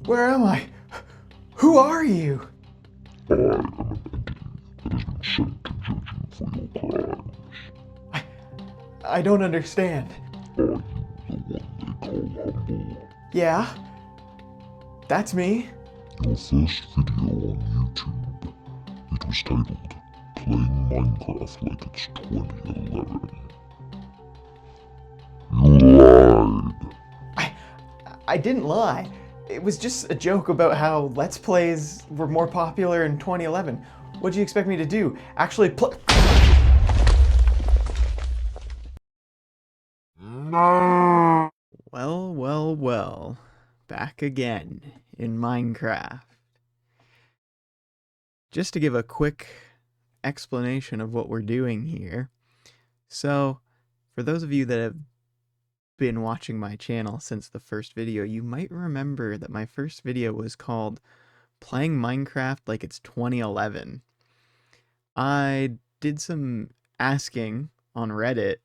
Where am I? Who are you? I am an entity that has been sent to judge you for your crimes. I, I don't understand. Are you the one they call Humble? Yeah? That's me? Your first video on YouTube. It was titled, Playing Minecraft Like It's 2011. You lied. I didn't lie. It was just a joke about how Let's Plays were more popular in 2011. What do you expect me to do? Actually play? No. Well. Back again in Minecraft. Just to give a quick explanation of what we're doing here. So, for those of you that have been watching my channel since the first video, you might remember that my first video was called Playing Minecraft Like It's 2011. I did some asking on Reddit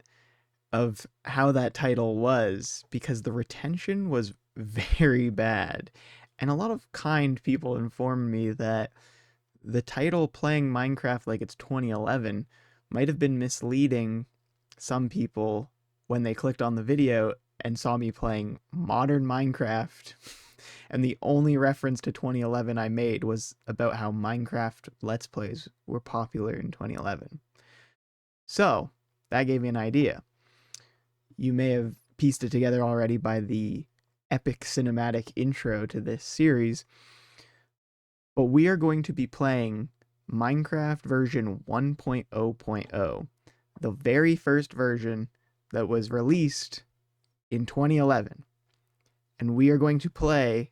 of how that title was because the retention was very bad. And a lot of kind people informed me that the title Playing Minecraft Like It's 2011 might have been misleading some people when they clicked on the video and saw me playing modern Minecraft. And the only reference to 2011 I made was about how Minecraft Let's Plays were popular in 2011. So, that gave me an idea. You may have pieced it together already by the epic cinematic intro to this series, but we are going to be playing Minecraft version 1.0.0, the very first version that was released in 2011. And we are going to play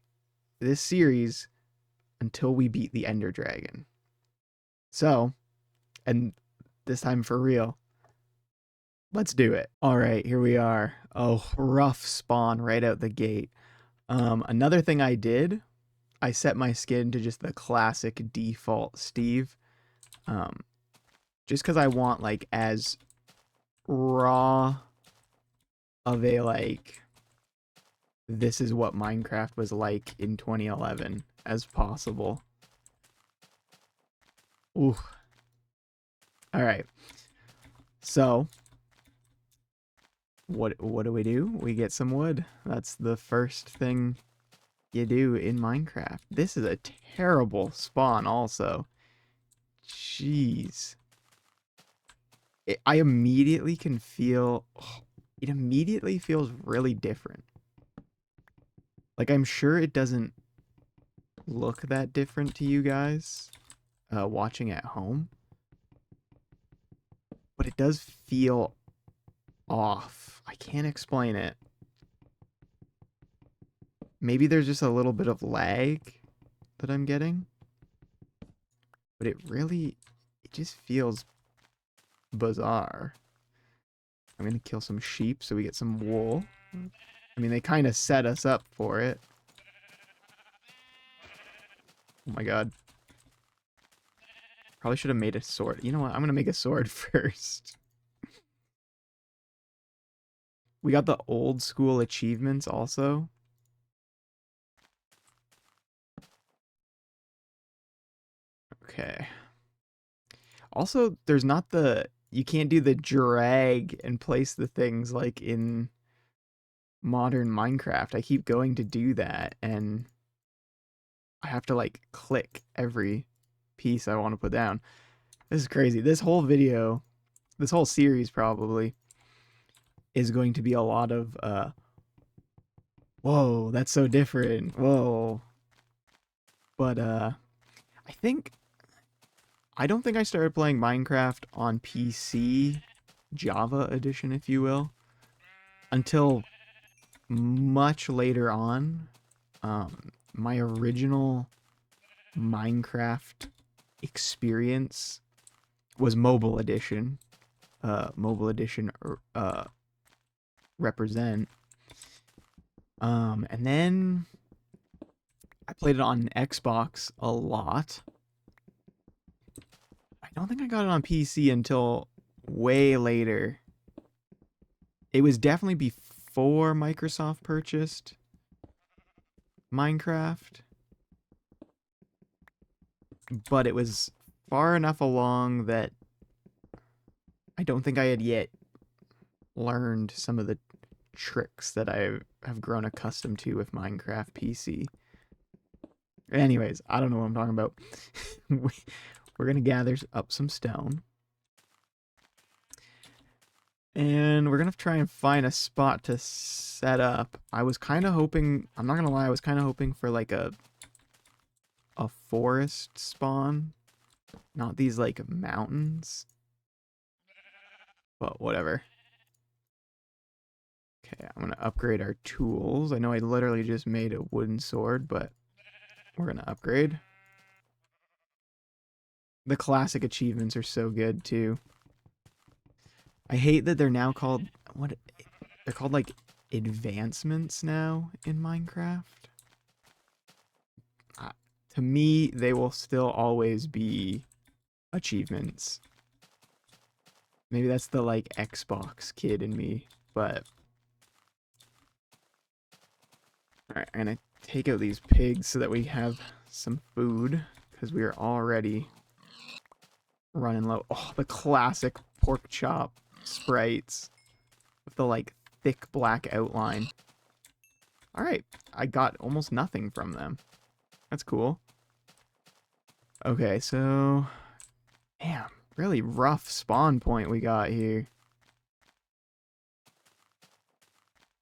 this series until we beat the Ender Dragon. So, and this time for real, let's do it. All right, here we are. Oh, rough spawn right out the gate. Another thing I did, I set my skin to just the classic default Steve. Just because I want like as raw of a like this is what Minecraft was like in 2011 as possible. Ooh. All right. So what do? We get some wood. That's the first thing you do in Minecraft. This is a terrible spawn also. Jeez. I immediately can feel it immediately feels really different. Like, I'm sure it doesn't look that different to you guys watching at home, but it does feel off. I can't explain it. Maybe there's just a little bit of lag that I'm getting, but it just feels bizarre. I'm gonna kill some sheep so we get some wool. I mean, they kind of set us up for it. Oh my god. Probably should have made a sword. You know what? I'm gonna make a sword first. We got the old school achievements also. Okay. Also, there's not the... You can't do the drag and place the things like in modern Minecraft. I keep going to do that, and I have to, like, click every piece I want to put down. This is crazy. This whole video, this whole series probably, is going to be a lot of, whoa, that's so different. Whoa. But, I don't think I started playing Minecraft on PC, Java edition, if you will, until much later on. My original Minecraft experience was mobile edition. Mobile edition represent. And then I played it on Xbox a lot. I don't think I got it on PC until way later. It was definitely before Microsoft purchased Minecraft, but it was far enough along that I don't think I had yet learned some of the tricks that I have grown accustomed to with Minecraft PC. Anyways, I don't know what I'm talking about. We're going to gather up some stone. And we're going to try and find a spot to set up. I was kind of hoping, I'm not going to lie, I was kind of hoping for like a forest spawn. Not these like mountains. But whatever. Okay, I'm going to upgrade our tools. I know I literally just made a wooden sword, but we're going to upgrade. The classic achievements are so good too. I hate that they're now called what they're called like advancements now in Minecraft. To me, they will still always be achievements. Maybe that's the like Xbox kid in me, but alright, I'm gonna take out these pigs so that we have some food because we are already running low. Oh, the classic pork chop sprites with the like thick black outline. Alright, I got almost nothing from them. That's cool. Okay, so damn, really rough spawn point we got here.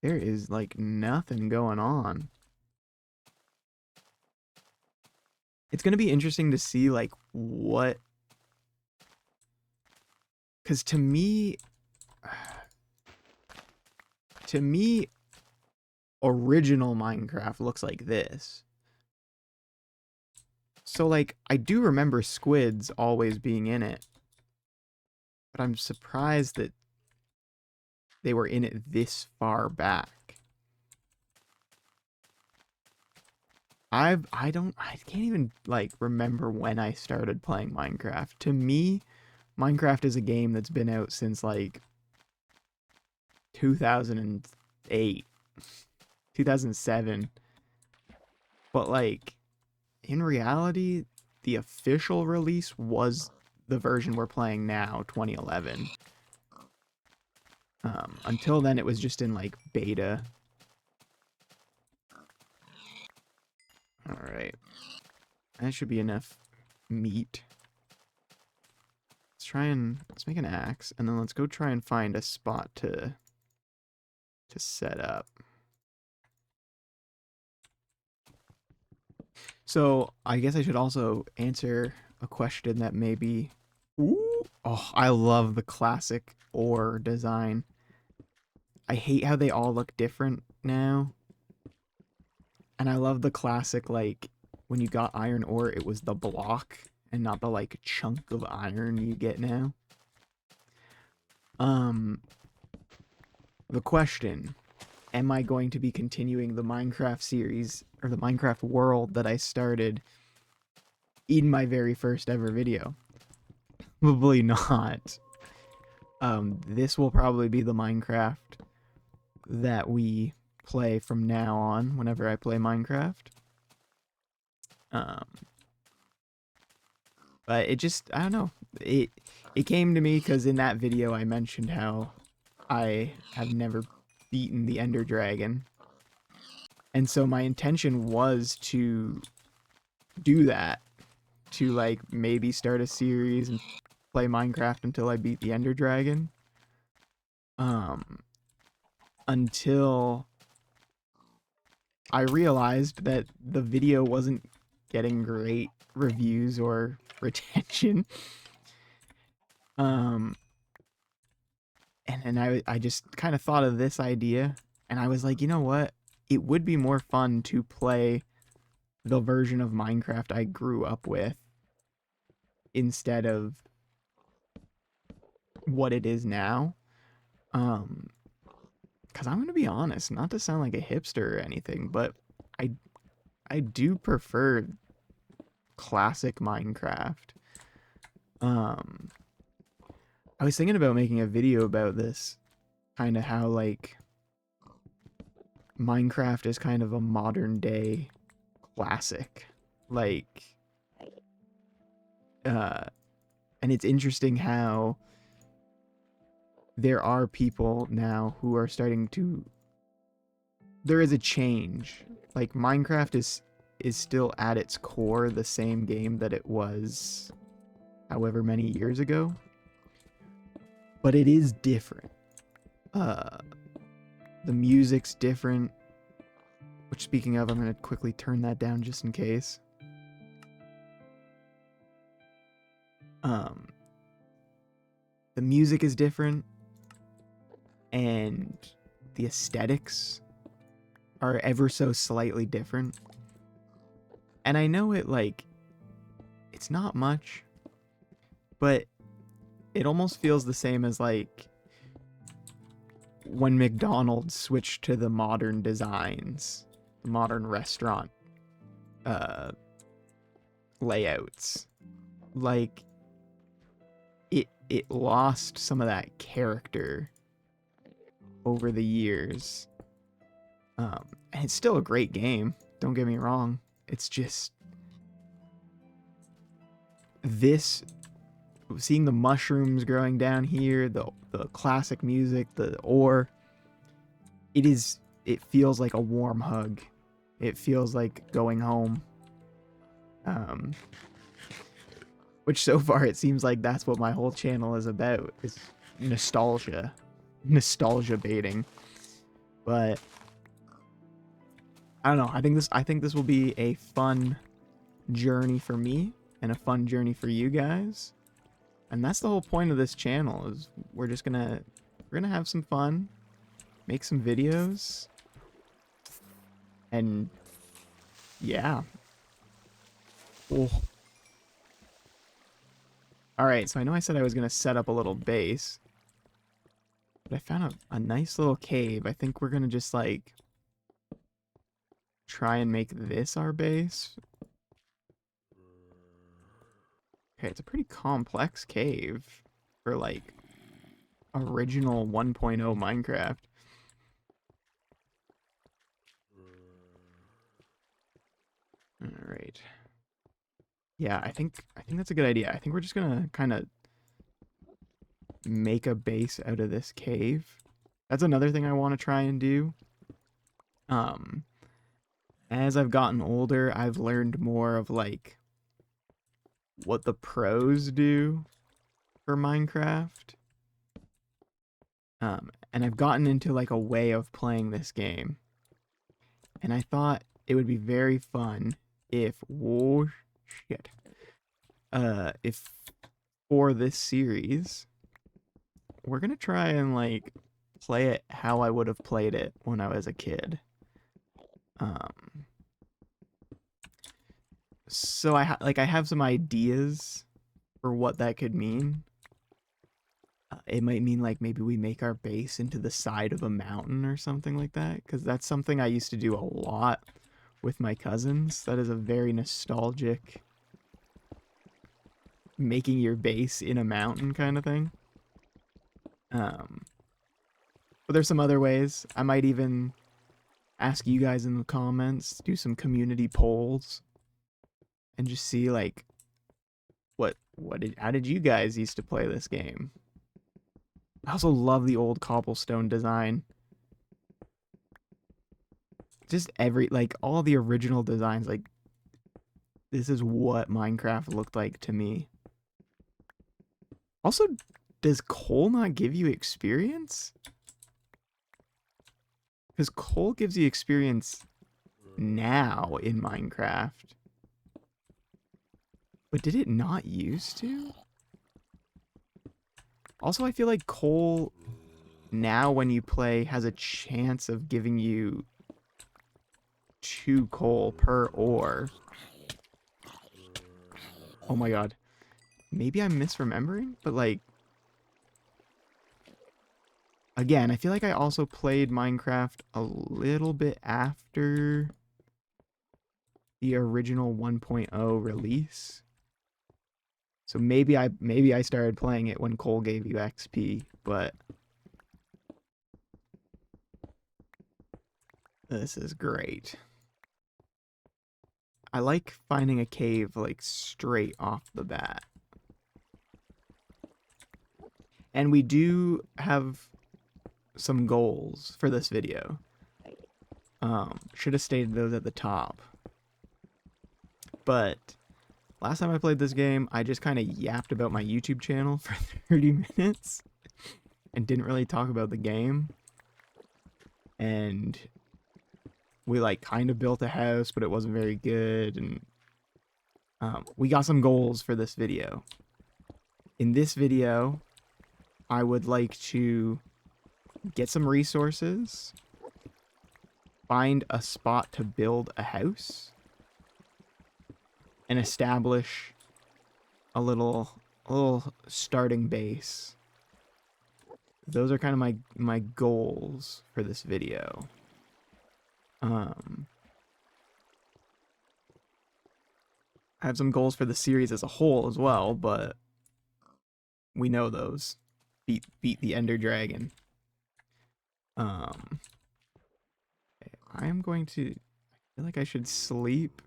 There is like nothing going on. It's gonna be interesting to see like what, because to me, original Minecraft looks like this. So like I do remember squids always being in it, but I'm surprised that they were in it this far back. I can't even like remember when I started playing Minecraft. To me, Minecraft is a game that's been out since like 2008, 2007. But like in reality, the official release was the version we're playing now, 2011. Until then, it was just in like beta. All right, that should be enough meat. Let's make an axe, and then let's go try and find a spot to set up. So I guess I should also answer a question that maybe. Ooh, oh, I love the classic ore design. I hate how they all look different now. And I love the classic, like, when you got iron ore, it was the block and not the, like, chunk of iron you get now. The question, am I going to be continuing the Minecraft series, or the Minecraft world that I started in my very first ever video? Probably not. This will probably be the Minecraft that we play from now on whenever I play Minecraft. But it just, I don't know. It came to me because in that video I mentioned how I have never beaten the Ender Dragon. And so my intention was to do that. To like maybe start a series and play Minecraft until I beat the Ender Dragon. Until I realized that the video wasn't getting great reviews or retention. And I just kind of thought of this idea, and I was like, you know what? It would be more fun to play the version of Minecraft I grew up with instead of what it is now. Because I'm going to be honest, not to sound like a hipster or anything, but I do prefer classic Minecraft. I was thinking about making a video about this, kind of how like Minecraft is kind of a modern day classic. Like, and it's interesting how there are people now who are starting to, there is a change. Like Minecraft is still at its core the same game that it was however many years ago, but it is different. The music's different, which, speaking of, I'm going to quickly turn that down just in case. The music is different, and the aesthetics are ever so slightly different. And I know it's not much, but it almost feels the same as like when McDonald's switched to the modern designs, the modern restaurant layouts. Like it lost some of that character over the years. And it's still a great game, don't get me wrong. It's just this, seeing the mushrooms growing down here, the classic music, the ore, it feels like a warm hug. It feels like going home. Which so far it seems like that's what my whole channel is about, is nostalgia baiting. But I don't know, I think this will be a fun journey for me and a fun journey for you guys. And that's the whole point of this channel, is we're gonna have some fun, make some videos, and yeah. Oh. Alright, so I know I said I was gonna set up a little base, but I found a nice little cave. I think we're gonna just like try and make this our base. Okay, it's a pretty complex cave for like original 1.0 Minecraft. All right. Yeah, I think that's a good idea. I think we're just gonna kind of make a base out of this cave. That's another thing I want to try and do. As I've gotten older, I've learned more of like what the pros do for Minecraft. And I've gotten into like a way of playing this game. And I thought it would be very fun if, whoa, shit. If for this series, we're gonna try and like play it how I would have played it when I was a kid. So I have some ideas for what that could mean. It might mean like maybe we make our base into the side of a mountain or something like that, because that's something I used to do a lot with my cousins. That is a very nostalgic making your base in a mountain kind of thing. But there's some other ways. I might even ask you guys in the comments, do some community polls, and just see like how did you guys used to play this game? I also love the old cobblestone design. Just all the original designs, like this is what Minecraft looked like to me. Also, does coal not give you experience? Because coal gives you experience now in Minecraft. But did it not used to? Also, I feel like coal now when you play has a chance of giving you 2 coal per ore. Oh my god. Maybe I'm misremembering, but like, again, I feel like I also played Minecraft a little bit after the original 1.0 release. So maybe I started playing it when coal gave you XP, but this is great. I like finding a cave like straight off the bat. And we do have some goals for this video. Should have stated those at the top. But last time I played this game, I just kind of yapped about my YouTube channel for 30 minutes and didn't really talk about the game. And we like kind of built a house, but it wasn't very good. And we got some goals for this video. In this video, I would like to get some resources, find a spot to build a house, and establish a little starting base. Those are kind of my goals for this video. I have some goals for the series as a whole as well, but we know those. Beat the Ender Dragon. I am going to... I feel like I should sleep.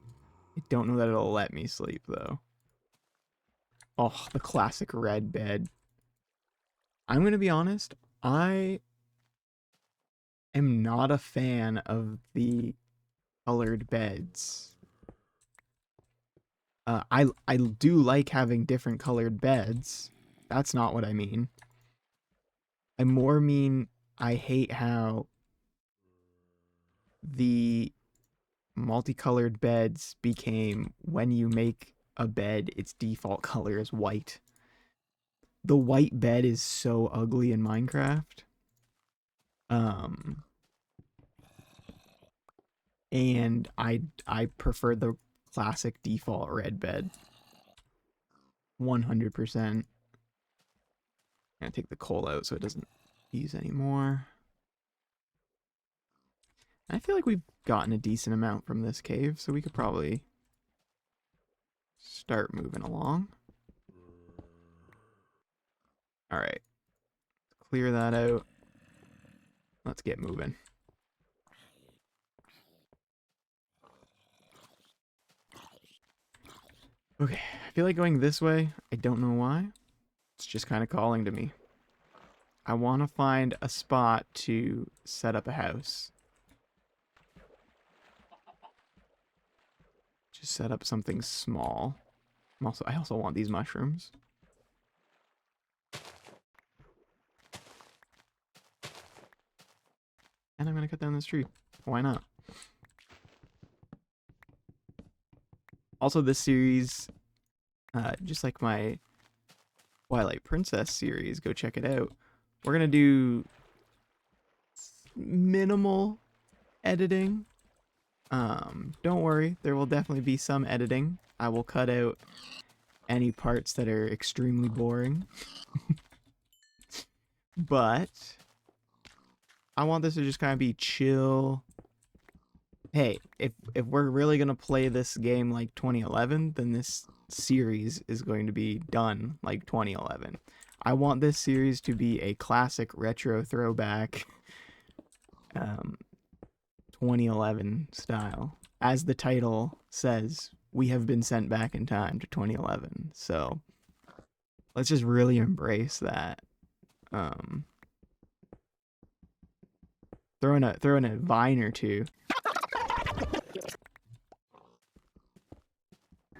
I don't know that it'll let me sleep, though. Oh, the classic red bed. I'm going to be honest. I am not a fan of the colored beds. I do like having different colored beds. That's not what I mean. I more mean I hate how the multicolored beds became, when you make a bed, its default color is white. The white bed is so ugly in Minecraft. And I prefer the classic default red bed. 100%. I'm gonna take the coal out so it doesn't use anymore. I feel like we've gotten a decent amount from this cave, so we could probably start moving along. Alright. Clear that out. Let's get moving. Okay, I feel like going this way. I don't know why. It's just kind of calling to me. I want to find a spot to set up a house. Just set up something small. I also want these mushrooms. And I'm going to cut down this tree. Why not? Also, this series, just like my Twilight Princess series, go check it out. We're going to do minimal editing. Don't worry, there will definitely be some editing. I will cut out any parts that are extremely boring. But I want this to just kind of be chill. Hey, if we're really going to play this game like 2011, then this series is going to be done like 2011. I want this series to be a classic retro throwback 2011 style. As the title says, we have been sent back in time to 2011. So let's just really embrace that. Throw in a vine or two.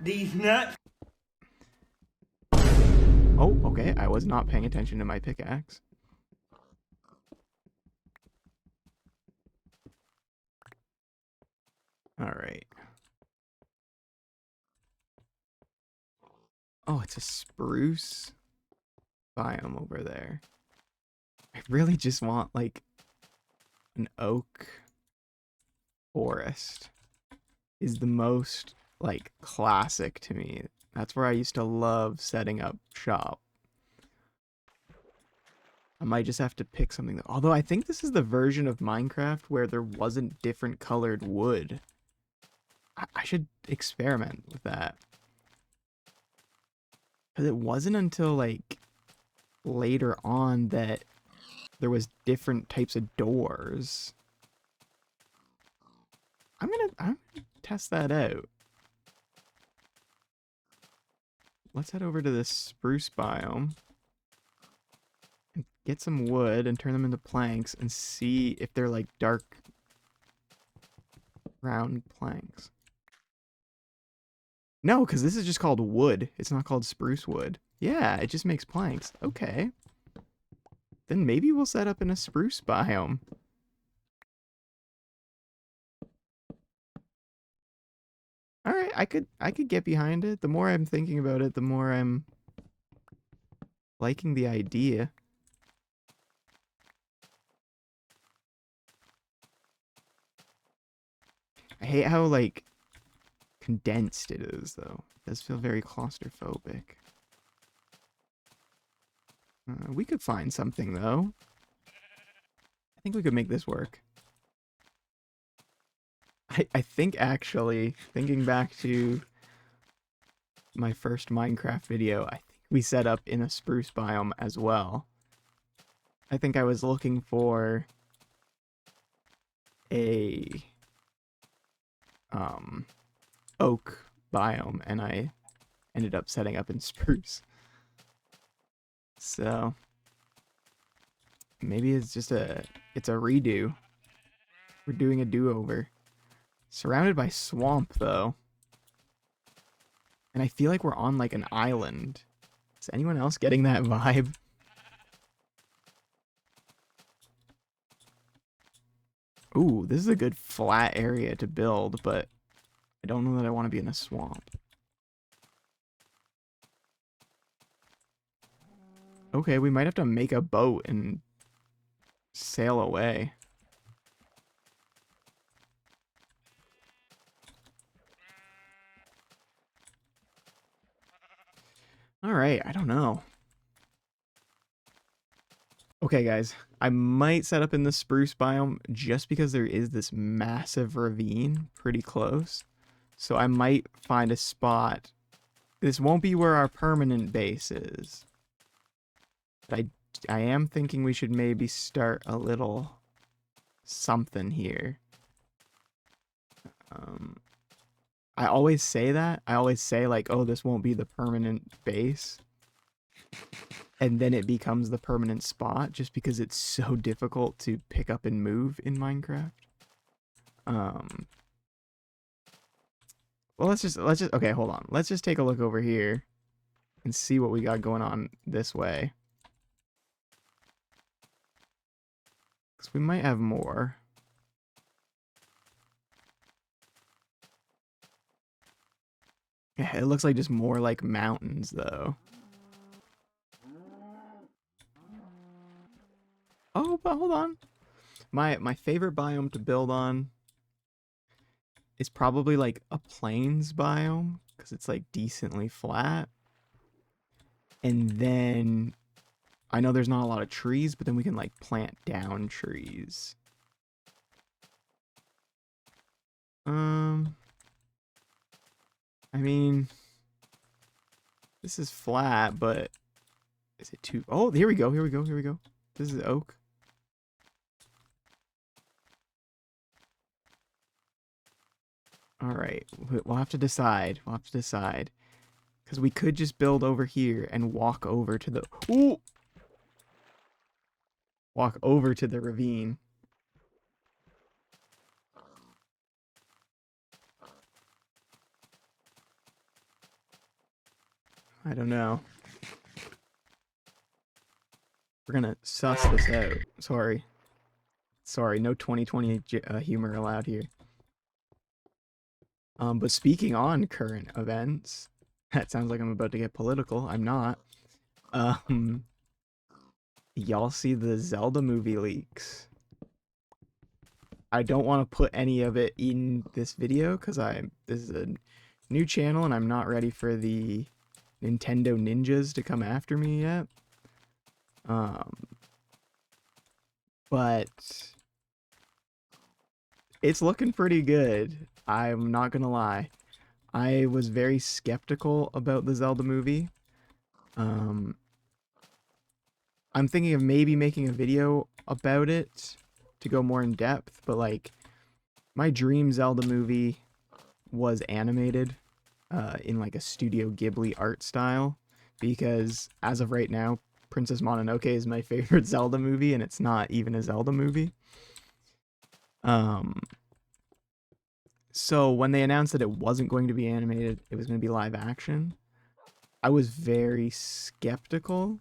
These nuts. Oh, okay. I was not paying attention to my pickaxe. All right. Oh, it's a spruce biome over there. I really just want like an oak forest is the most like classic to me. That's where I used to love setting up shop. I might just have to pick something that, although I think this is the version of Minecraft where there wasn't different colored wood. I should experiment with that. Because it wasn't until like later on that there was different types of doors. I'm gonna test that out. let's head over to this spruce biome and get some wood and turn them into planks and see if they're like dark round planks. No, because this is just called wood. It's not called spruce wood. Yeah, it just makes planks. Okay. Then maybe we'll set up in a spruce biome. All right, I could get behind it. The more I'm thinking about it, the more I'm liking the idea. I hate how like condensed it is though. It does feel very claustrophobic. We could find something though. I think we could make this work. I think actually, thinking back to my first Minecraft video, I think we set up in a spruce biome as well. I think I was looking for a oak biome and I ended up setting up in spruce. So maybe it's just it's a redo. We're doing a do-over. Surrounded by swamp though. And I feel like we're on like an island. Is anyone else getting that vibe? Ooh, this is a good flat area to build, but I don't know that I want to be in a swamp. Okay, we might have to make a boat and sail away. Alright, I don't know. Okay, guys, I might set up in the spruce biome just because there is this massive ravine pretty close. So I might find a spot. This won't be where our permanent base is. But I am thinking we should maybe start a little something here. I always say that. I always say like, oh, this won't be the permanent base. And then it becomes the permanent spot just because it's so difficult to pick up and move in Minecraft. Well, let's just okay, hold on. Let's just take a look over here and see what we got going on this way. Cuz we might have more. Yeah, it looks like just more like mountains though. Oh, but hold on. My favorite biome to build on is probably like a plains biome because it's like decently flat. And then I know there's not a lot of trees, but then we can like plant down trees. I mean, this is flat, but is it too? Oh, here we go. Here we go. Here we go. This is oak. All right, we'll have to decide. We'll have to decide. Because we could just build over here and walk over to the... Ooh! Walk over to the ravine. I don't know. We're gonna suss this out. Sorry. Sorry, no 2020 humor allowed here. But speaking on current events... That sounds like I'm about to get political. I'm not. Y'all see the Zelda movie leaks? I don't want to put any of it in this video because this is a new channel and I'm not ready for the Nintendo ninjas to come after me yet. But it's looking pretty good. I'm not gonna lie. I was very skeptical about the Zelda movie. I'm thinking of maybe making a video about it to go more in depth, but like my dream Zelda movie was animated. in like a Studio Ghibli art style, because as of right now, Princess Mononoke is my favorite Zelda movie, and it's not even a Zelda movie. Um, so when they announced that it wasn't going to be animated, it was going to be live action, I was very skeptical.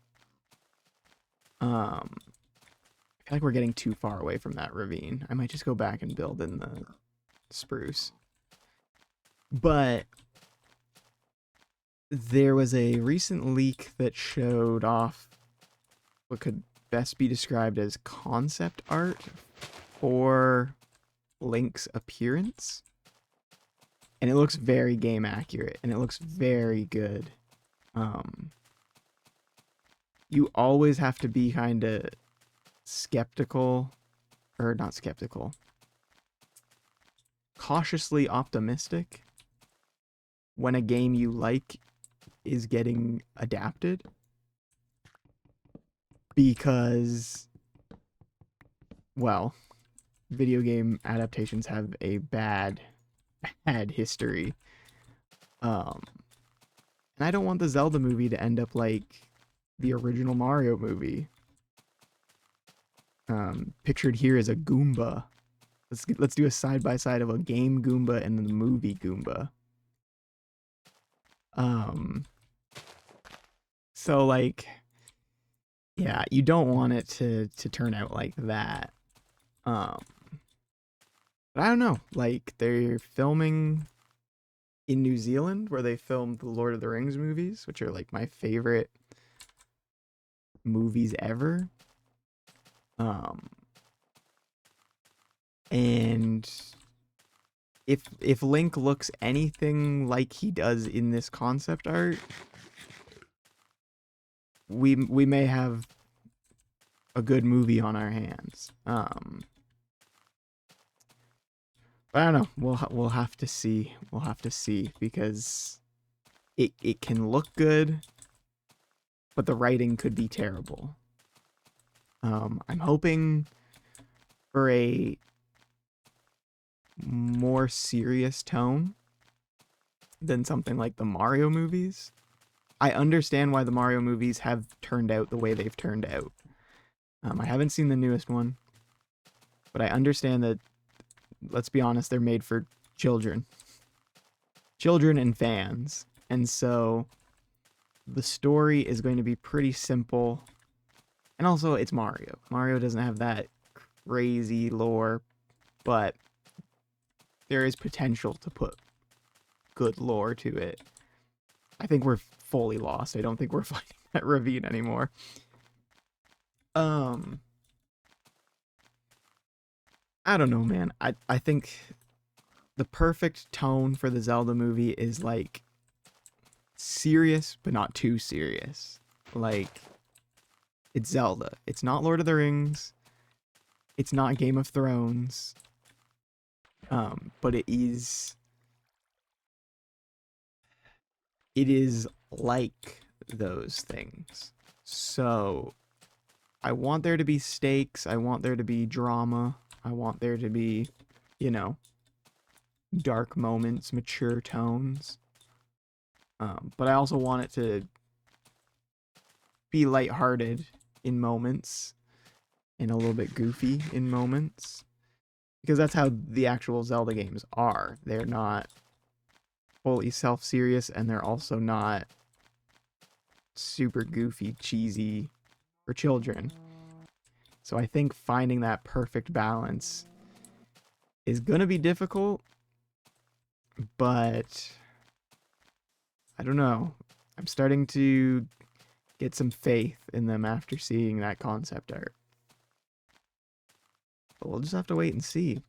I feel like we're getting too far away from that ravine. I might just go back and build in the spruce. But there was a recent leak that showed off what could best be described as concept art for Link's appearance. And it looks very game accurate, and it looks very good. You always have to be kind of skeptical, or not skeptical, cautiously optimistic when a game you like is getting adapted, because, well, video game adaptations have a bad history. Um, and I don't want the Zelda movie to end up like the original Mario movie. Pictured here is a Goomba. Let's do a side by side of a game Goomba and the movie Goomba. So like, yeah, you don't want it to turn out like that. Um, but I don't know. Like they're filming in New Zealand where they filmed the Lord of the Rings movies, which are like my favorite movies ever. Um, and if Link looks anything like he does in this concept art, we may have a good movie on our hands. But I don't know. We'll have to see. We'll have to see, because it can look good, but the writing could be terrible. I'm hoping for a more serious tone than something like the Mario movies. I understand why the Mario movies have turned out the way they've turned out. I haven't seen the newest one, but I understand that, let's be honest, they're made for children. Children and fans. And so the story is going to be pretty simple. And also, it's Mario. Mario doesn't have that crazy lore, but there is potential to put good lore to it. I think we're fully lost. I don't think we're fighting that ravine anymore. I don't know, man. I think the perfect tone for the Zelda movie is like serious, but not too serious. Like, it's Zelda. It's not Lord of the Rings. It's not Game of Thrones. But it is like those things. So I want there to be stakes. I want there to be drama. I want there to be, you know, dark moments, mature tones. But I also want it to be lighthearted in moments and a little bit goofy in moments, because that's how the actual Zelda games are. They're not fully self-serious, and they're also not super goofy, cheesy for children. So I think finding that perfect balance is going to be difficult, but I don't know. I'm starting to get some faith in them after seeing that concept art. But we'll just have to wait and see.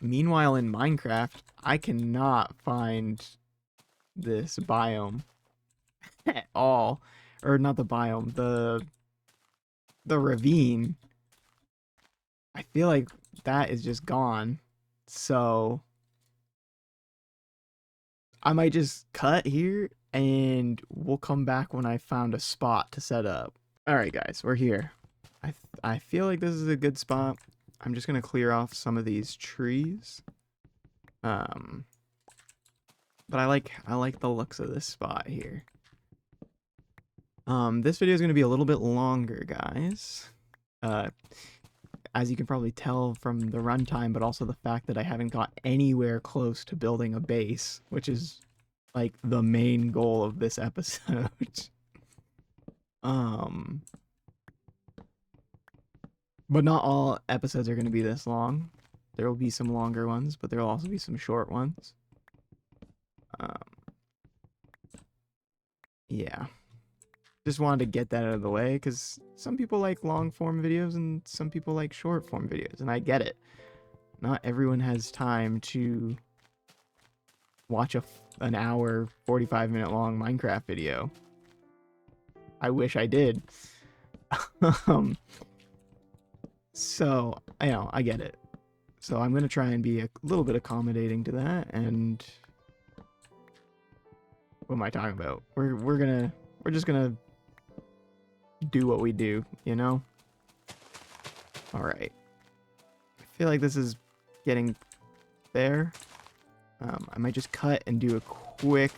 Meanwhile, in Minecraft, I cannot find this biome at all. Or not the biome, the ravine. I feel like that is just gone. So I might just cut here and we'll come back when I found a spot to set up. All right, guys, we're here. I feel like this is a good spot. I'm just gonna clear off some of these trees. But I like the looks of this spot here. This video is going to be a little bit longer, guys. Uh, as you can probably tell from the runtime, but also the fact that I haven't got anywhere close to building a base, which is like the main goal of this episode. um, but not all episodes are going to be this long. There will be some longer ones, but there will also be some short ones. Um, yeah. Just wanted to get that out of the way because some people like long form videos and some people like short form videos, and I get it. Not everyone has time to watch an hour, 45-minute long Minecraft video. I wish I did. um, so, I get it. So I'm going to try and be a little bit accommodating to that, and what am I talking about? We're just gonna do what we do, you know? Alright. I feel like this is getting there. I might just cut and do a quick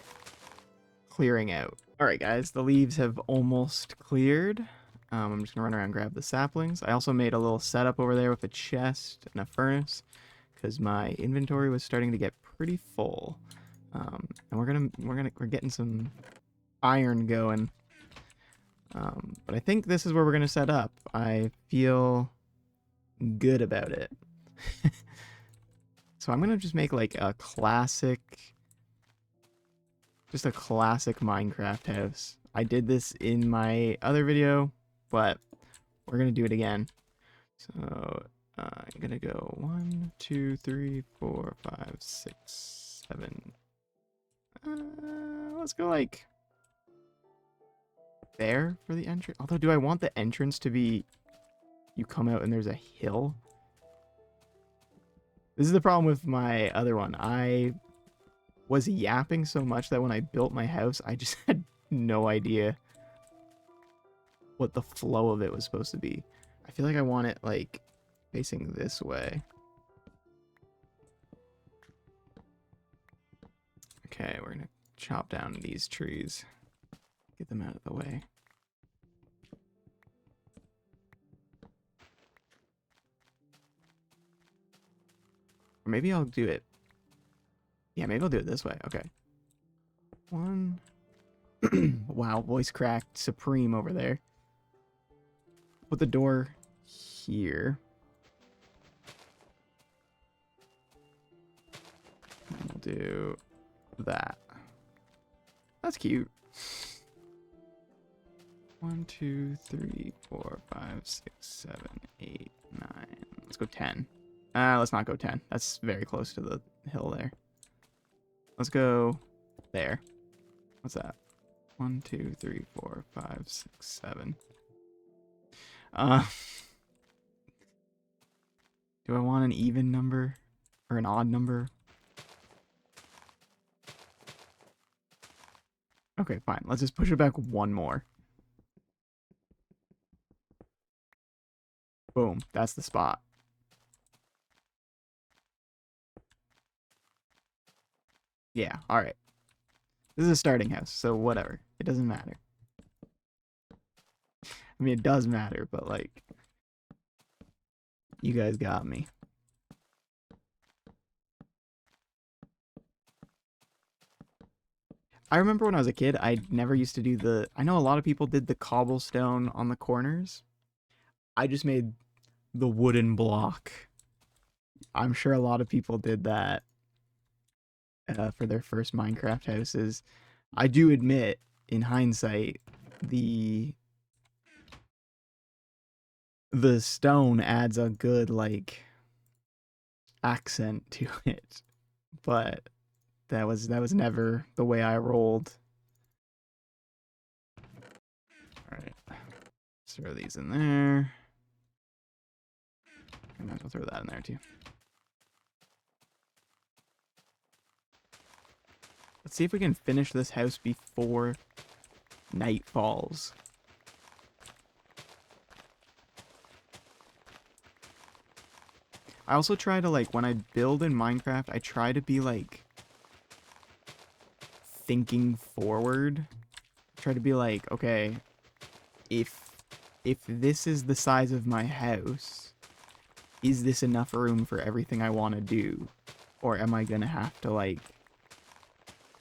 clearing out. Alright guys, the leaves have almost cleared. I'm just gonna run around and grab the saplings. I also made a little setup over there with a chest and a furnace because my inventory was starting to get pretty full. And we're getting some iron going. But I think this is where we're gonna set up. I feel good about it. So I'm gonna just make like a classic Minecraft house. I did this in my other video, but we're gonna do it again. So I'm gonna go 1, 2, 3, 4, 5, 6, 7. Let's go like there for the entrance. Although, do I want the entrance to be you come out and there's a hill? This is the problem with my other one. I was yapping so much that when I built my house, I just had no idea what the flow of it was supposed to be. I feel like I want it like facing this way. Okay, we're gonna chop down these trees. Get them out of the way. Or maybe I'll do it. Yeah, maybe I'll do it this way. Okay. 1. Wow, voice cracked supreme over there. Put the door here. And we'll do that. That's cute. 1, 2, 3, 4, 5, 6, 7, 8, 9. Let's go 10. Let's not go 10. That's very close to the hill there. Let's go there. What's that? 1, 2, 3, 4, 5, 6, 7. Do I want an even number or an odd number? Okay, fine. Let's just push it back one more. Boom. That's the spot. Yeah, alright. This is a starting house, so whatever. It doesn't matter. I mean, it does matter, but like, you guys got me. I remember when I was a kid, I never used to do the... I know a lot of people did the cobblestone on the corners. I just made the wooden block. I'm sure a lot of people did that for their first Minecraft houses. I do admit, in hindsight, the stone adds a good, like, accent to it. But that was never the way I rolled. Alright. Let's throw these in there. I might as well throw that in there too. Let's see if we can finish this house before night falls. I also try to, like, when I build in Minecraft, I try to be, like, thinking forward. Try to be like, okay, if this is the size of my house, is this enough room for everything I want to do? Or am I gonna have to, like,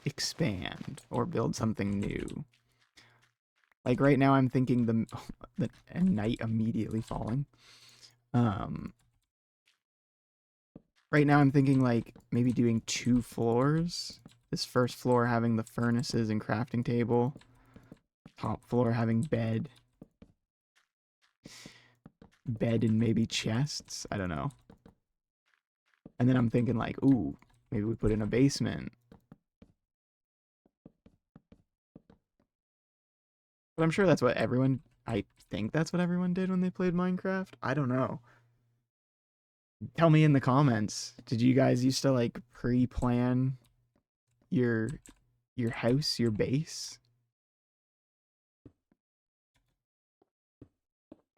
expand or build something new? Like, right now I'm thinking the night immediately falling. Right now I'm thinking, like, maybe doing 2 floors. This first floor having the furnaces and crafting table. Top floor having bed and maybe chests. I don't know. And then I'm thinking, like, ooh, maybe we put in a basement. But I'm sure that's what everyone. I think that's what everyone did when they played Minecraft. I don't know. Tell me in the comments. Did you guys used to, like, pre-plan your house, your base?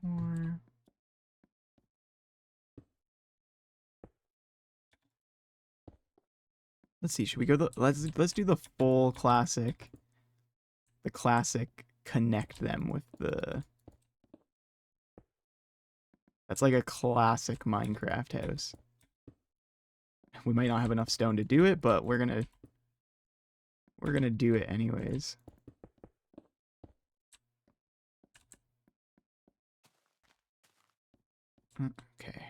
Or let's see. Should we go let's do the full classic. The classic connect them with the. That's like a classic Minecraft house. We might not have enough stone to do it, but we're gonna do it anyways. Okay.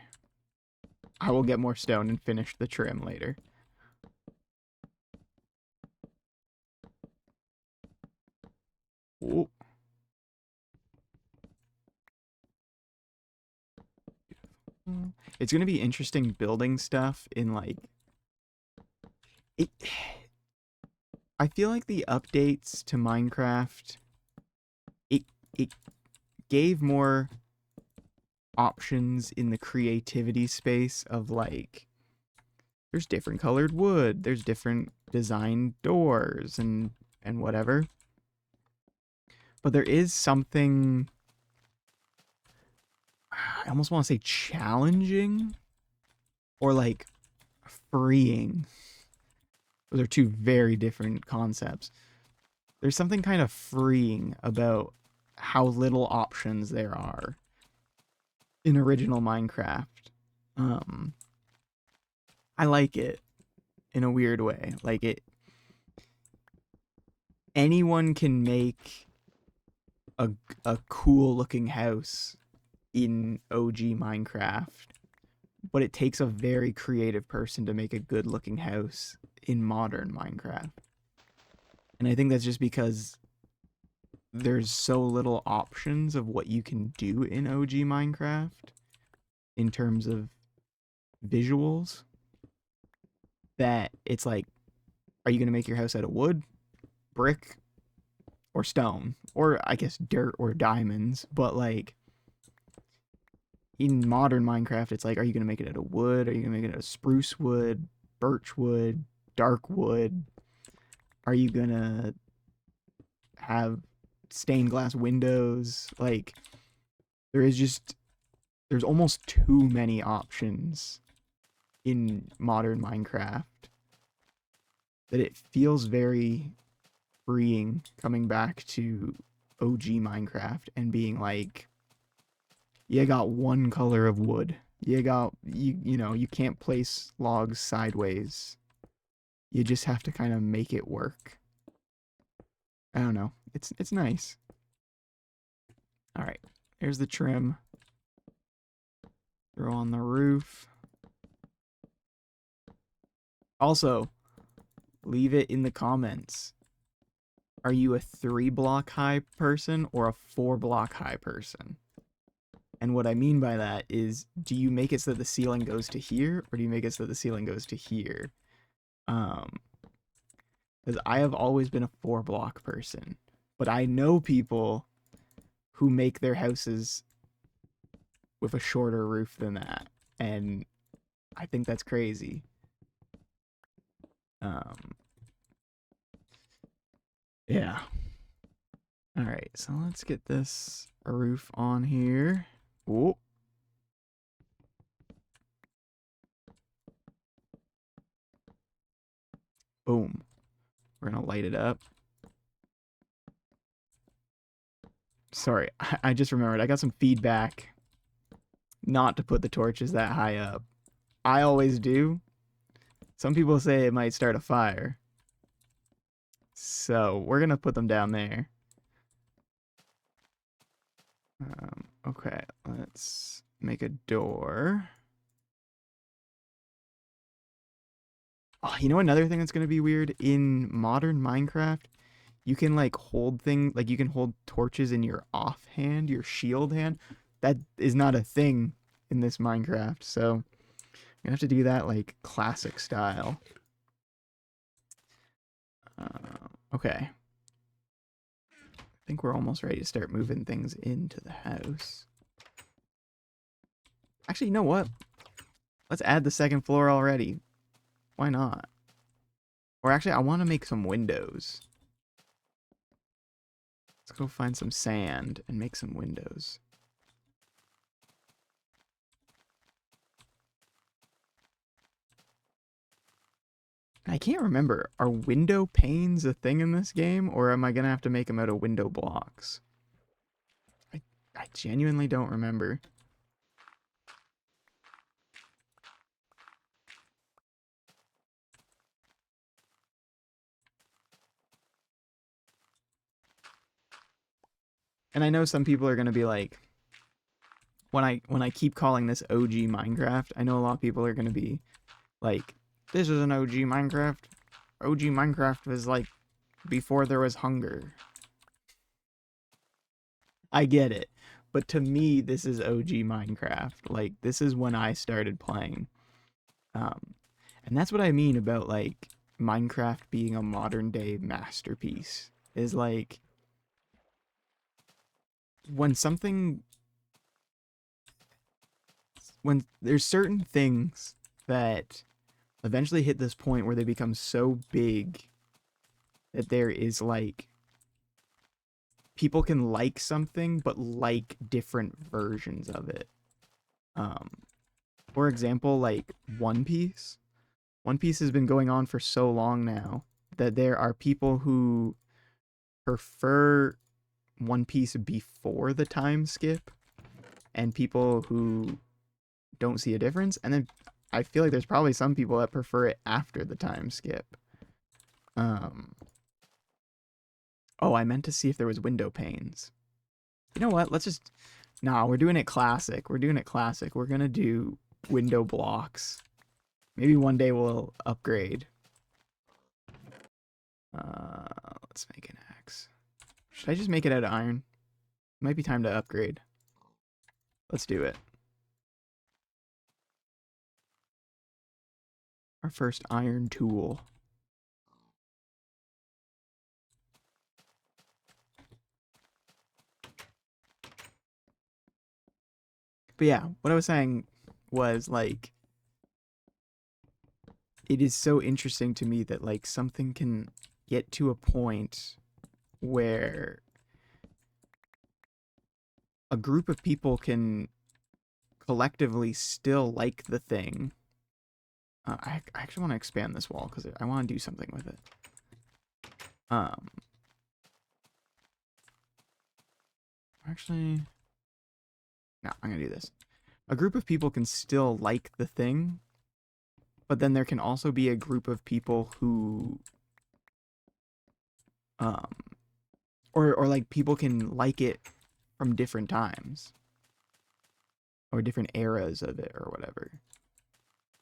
I will get more stone and finish the trim later. Ooh. It's gonna be interesting building stuff in, like, it. I feel like the updates to Minecraft, it gave more options in the creativity space of, like, there's different colored wood, there's different designed doors and whatever. But there is something, I almost want to say challenging or, like, freeing. Those are two very different concepts. There's something kind of freeing about how little options there are in original Minecraft. Um, I like it in a weird way. Like, anyone can make a cool looking house in OG Minecraft, but it takes a very creative person to make a good looking house in modern Minecraft. And I think that's just because there's so little options of what you can do in OG Minecraft in terms of visuals, that it's like, are you going to make your house out of wood, brick, or stone? Or I guess dirt or diamonds. But, like, in modern Minecraft, it's like, are you going to make it out of wood? Are you going to make it out of spruce wood, birch wood, dark wood? Are you going to have stained glass windows? Like, there's almost too many options in modern Minecraft that it feels very freeing coming back to OG Minecraft and being like, you got one color of wood. You can't place logs sideways. You just have to kind of make it work. I don't know. It's nice. All right. Here's the trim. Throw on the roof. Also, leave it in the comments. Are you a 3-block high person or a 4-block high person? And what I mean by that is, do you make it so that the ceiling goes to here, or do you make it so that the ceiling goes to here? Because I have always been a 4-block person, but I know people who make their houses with a shorter roof than that, and I think that's crazy. Yeah. All right, so let's get this roof on here. Ooh. Boom. We're gonna light it up. Sorry, I just remembered. I got some feedback not to put the torches that high up. I always do. Some people say it might start a fire. So we're gonna put them down there. Okay, let's make a door. Oh, you know another thing that's gonna be weird in modern Minecraft? You can like hold things, like you can hold torches in your offhand, your shield hand. That is not a thing in this Minecraft, so you have to do that like classic style. Okay. I think we're almost ready to start moving things into the house. Actually, you know what? Let's add the second floor already. Why not? Or actually, I want to make some windows. Let's go find some sand and make some windows. I can't remember. Are window panes a thing in this game, or am I going to have to make them out of window blocks? I genuinely don't remember. And I know some people are going to be like, when I keep calling this OG Minecraft, I know a lot of people are going to be like, this is an OG Minecraft. OG Minecraft was like before there was hunger. I get it. But to me, this is OG Minecraft. Like, this is when I started playing. Um, and that's what I mean about, like, Minecraft being a modern day masterpiece. Is like, when something. When there's certain things that eventually hit this point where they become so big that there is, like, people can like something, but like different versions of it. Um, for example, like One Piece. One Piece has been going on for so long now that there are people who prefer One Piece before the time skip and people who don't see a difference. And then I feel like there's probably some people that prefer it after the time skip. Um, oh, I meant to see if there was window panes. You know what? Let's just. Nah, we're doing it classic. We're doing it classic. We're gonna do window blocks. Maybe one day we'll upgrade. Let's make an axe. Should I just make it out of iron? It might be time to upgrade. Let's do it. Our first iron tool. But yeah, what I was saying was like it is so interesting to me that like something can get to a point where a group of people can collectively still like the thing. I actually want to expand this wall because I want to do something with it. Um, actually, no, I'm gonna do this. A group of people can still like the thing, but then there can also be a group of people who, um, or like people can like it from different times or different eras of it or whatever.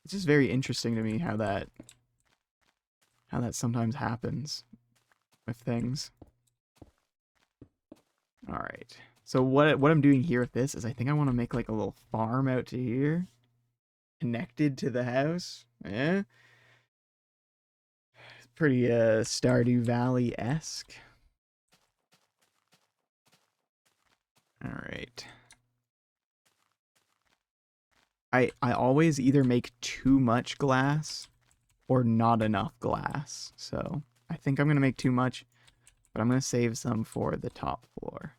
It's just very interesting to me how that sometimes happens with things. All right. So what I'm doing here with this is I think I want to make like a little farm out to here, connected to the house. Yeah, it's pretty Stardew Valley esque. All right. I always either make too much glass or not enough glass. So I think I'm gonna make too much, but I'm gonna save some for the top floor.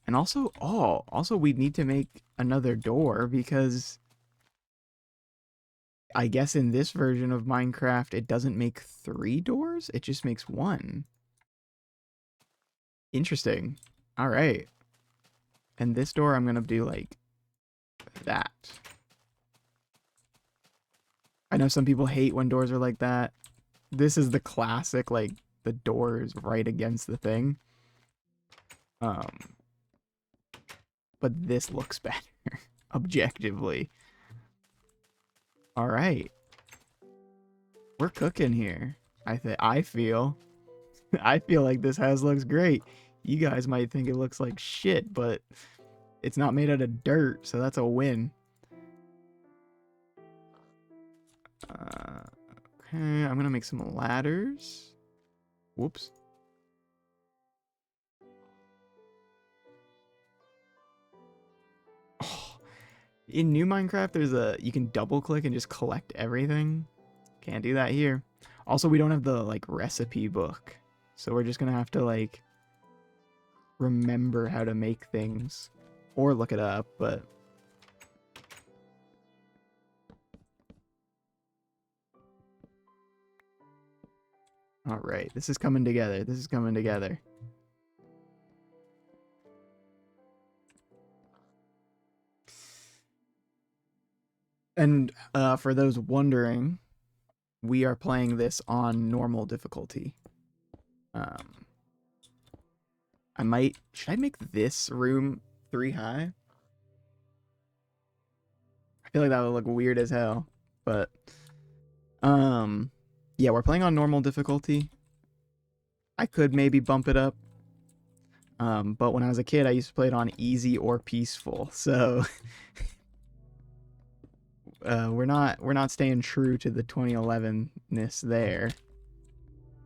And also, also we need to make another door because I guess in this version of Minecraft, it doesn't make 3 doors, it just makes 1. Interesting. All right. And this door, I'm going to do like that. I know some people hate when doors are like that. This is the classic, like, the door is right against the thing. Um, but this looks better, objectively. All right. We're cooking here. I feel. I feel like this house looks great. You guys might think it looks like shit, but it's not made out of dirt, so that's a win. Okay, I'm gonna make some ladders. Whoops. Oh, in new Minecraft, you can double click and just collect everything. Can't do that here. Also, we don't have the like recipe book, so we're just gonna have to like remember how to make things or look it up. But all right, this is coming together. This is coming together. And for those wondering, we are playing this on normal difficulty. Um, should I make this room 3 high? I feel like that would look weird as hell, but um, yeah, we're playing on normal difficulty. I could maybe bump it up. But when I was a kid, I used to play it on easy or peaceful. So we're not staying true to the 2011ness there.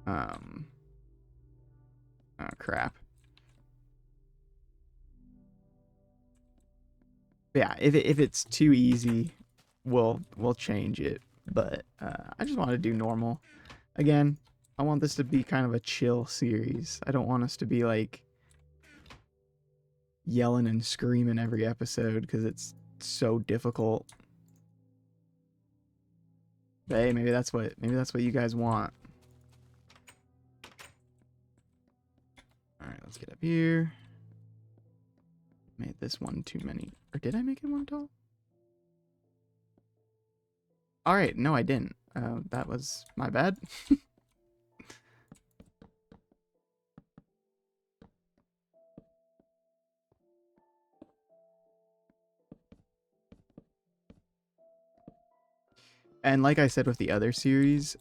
Oh crap. Yeah, if it's too easy, we'll change it. But I just want to do normal. Again, I want this to be kind of a chill series. I don't want us to be like yelling and screaming every episode because it's so difficult. But hey, maybe that's what you guys want. All right, let's get up here. Made this one too many, or did I make it one tall? All right, no, I didn't. That was my bad. And like I said with the other series,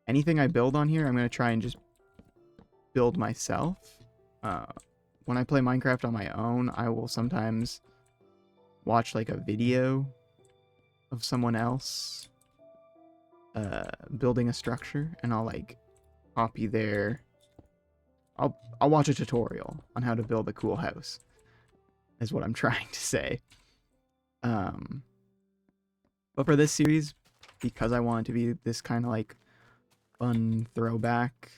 anything I build on here, I'm gonna try and just build myself. Uh, when I play Minecraft on my own, I will sometimes watch like a video of someone else building a structure, and I'll like copy their. I'll watch a tutorial on how to build a cool house. Is what I'm trying to say. Um, but for this series, because I want it to be this kind of like fun throwback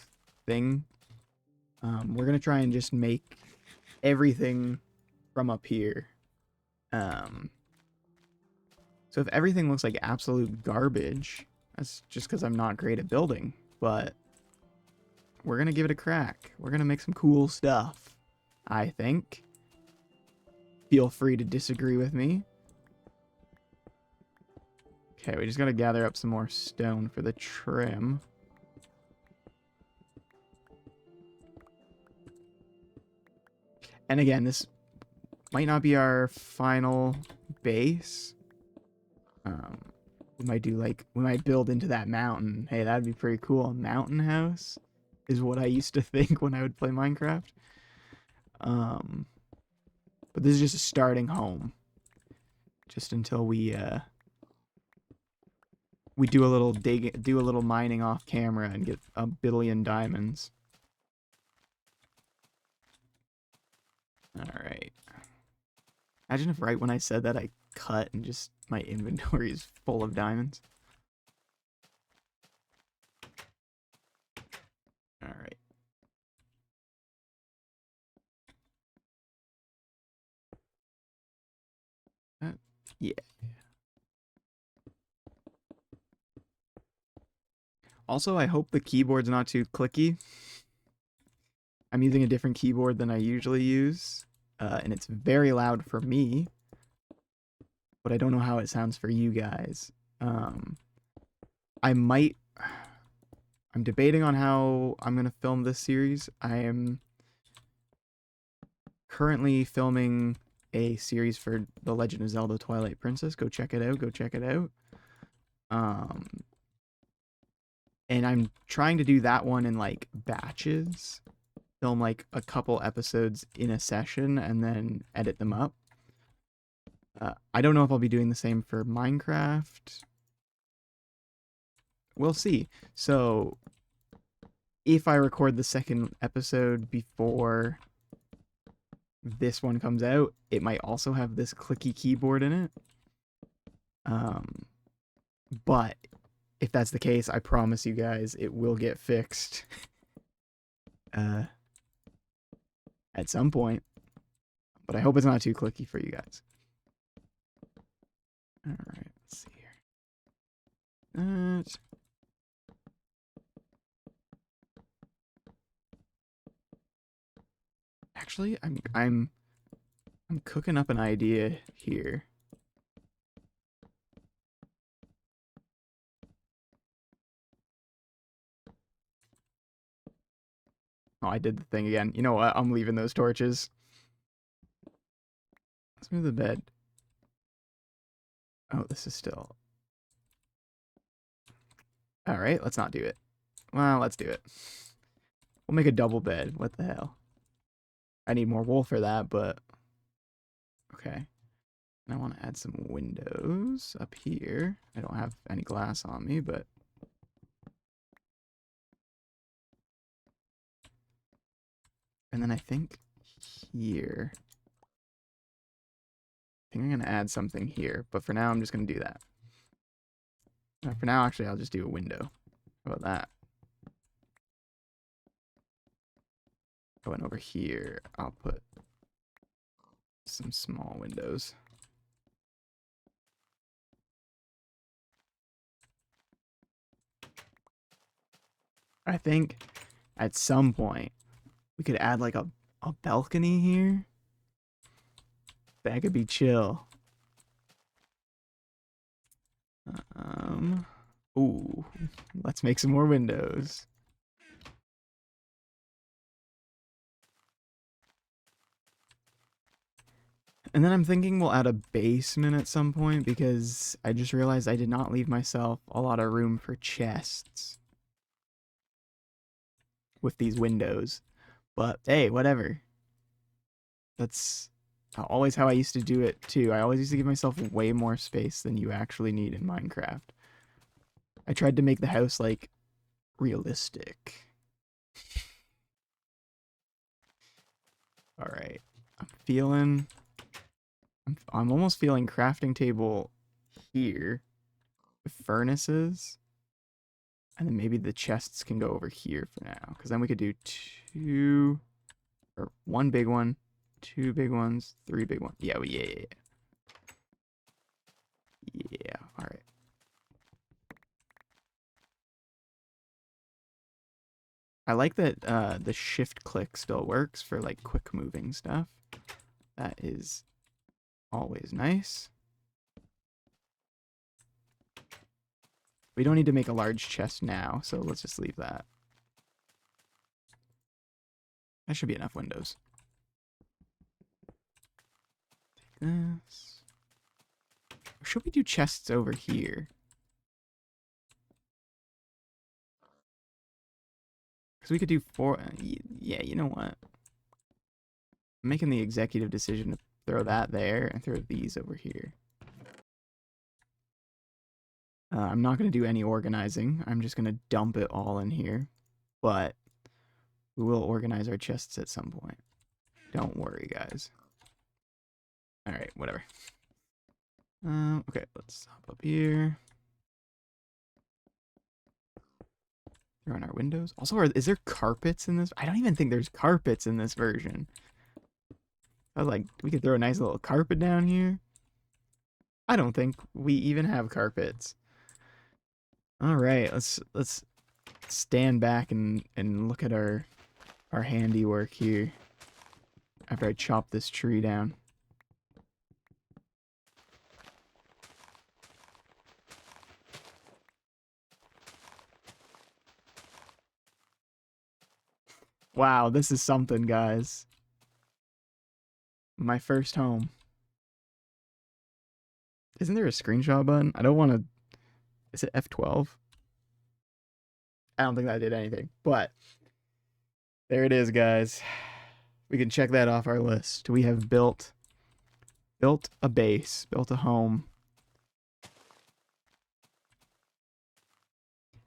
thing, we're gonna try and just make everything from up here. Um, so if everything looks like absolute garbage, that's just because I'm not great at building. But we're gonna give it a crack. We're gonna make some cool stuff, I think. Feel free to disagree with me. Okay, we just gotta gather up some more stone for the trim. And again, this might not be our final base. We might build into that mountain. Hey, that'd be pretty cool. A mountain house is what I used to think when I would play Minecraft. But this is just a starting home. Just until we do a little mining off camera and get a billion diamonds. All right. Imagine if right when I said that I cut and just my inventory is full of diamonds. All right. Yeah. Also, I hope the keyboard's not too clicky. I'm using a different keyboard than I usually use, and it's very loud for me, but I don't know how it sounds for you guys. Um, I might. I'm debating on how I'm going to film this series. I am currently filming a series for The Legend of Zelda Twilight Princess. Go check it out. Go check it out. Um, and I'm trying to do that one in like batches. Film like a couple episodes in a session and then edit them up. I don't know if I'll be doing the same for Minecraft. We'll see. So, if I record the second episode before this one comes out, it might also have this clicky keyboard in it. But if that's the case, I promise you guys it will get fixed at some point. But I hope it's not too clicky for you guys. All right, let's see here. Actually, I'm cooking up an idea here. Oh, I did the thing again. You know what? I'm leaving those torches. Let's move the bed. Oh, this is still... Alright, let's not do it. Well, let's do it. We'll make a double bed. What the hell? I need more wool for that, but... Okay. And I want to add some windows up here. I don't have any glass on me, but... And then I think here... I think I'm going to add something here, but for now I'm just going to do that. For now, actually, I'll just do a window. How about that? Oh, and over here, I'll put some small windows. I think at some point we could add like a balcony here. That could be chill. Ooh, let's make some more windows. And then I'm thinking we'll add a basement at some point because I just realized I did not leave myself a lot of room for chests with these windows. But hey, whatever. That's always how I used to do it too. I always used to give myself way more space than you actually need in Minecraft. I tried to make the house like realistic. All right. I'm almost feeling crafting table here with furnaces. And then maybe the chests can go over here for now. Because then we could do one big one, two big ones, three big ones. Yeah, yeah. Yeah, all right. I like that the shift click still works for like quick moving stuff. That is always nice. We don't need to make a large chest now, so let's just leave that. That should be enough windows. Take this. Or should we do chests over here? Because we could do four. Yeah, you know what? I'm making the executive decision to throw that there and throw these over here. I'm not going to do any organizing. I'm just going to dump it all in here. But we will organize our chests at some point. Don't worry, guys. All right, whatever. Okay, let's hop up here. Throw in our windows. Also, is there carpets in this? I don't even think there's carpets in this version. I was like, we could throw a nice little carpet down here. I don't think we even have carpets. All right, let's stand back and look at our handiwork here after I chop this tree down. Wow, this is something, guys. My first home. Isn't there a screenshot button? I don't want to... Is it F12? I don't think that did anything, but there it is, guys. We can check that off our list. We have built a base, built a home.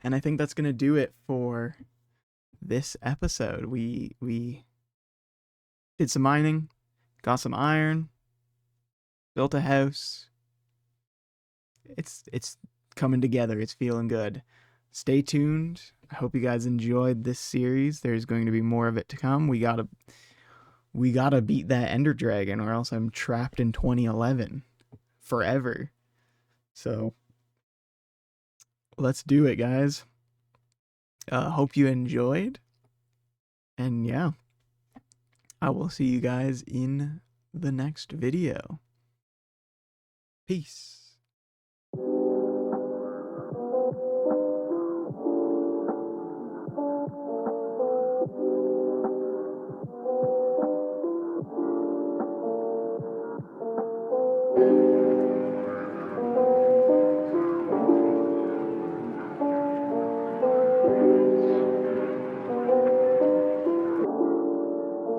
And I think that's going to do it for this episode. We did some mining, got some iron, built a house. It's coming together. It's feeling good. Stay tuned. I hope you guys enjoyed this series. There's going to be more of it to come. We gotta beat that Ender Dragon, or else I'm trapped in 2011 forever. So let's do it, guys. Hope you enjoyed. And yeah, I will see you guys in the next video. Peace.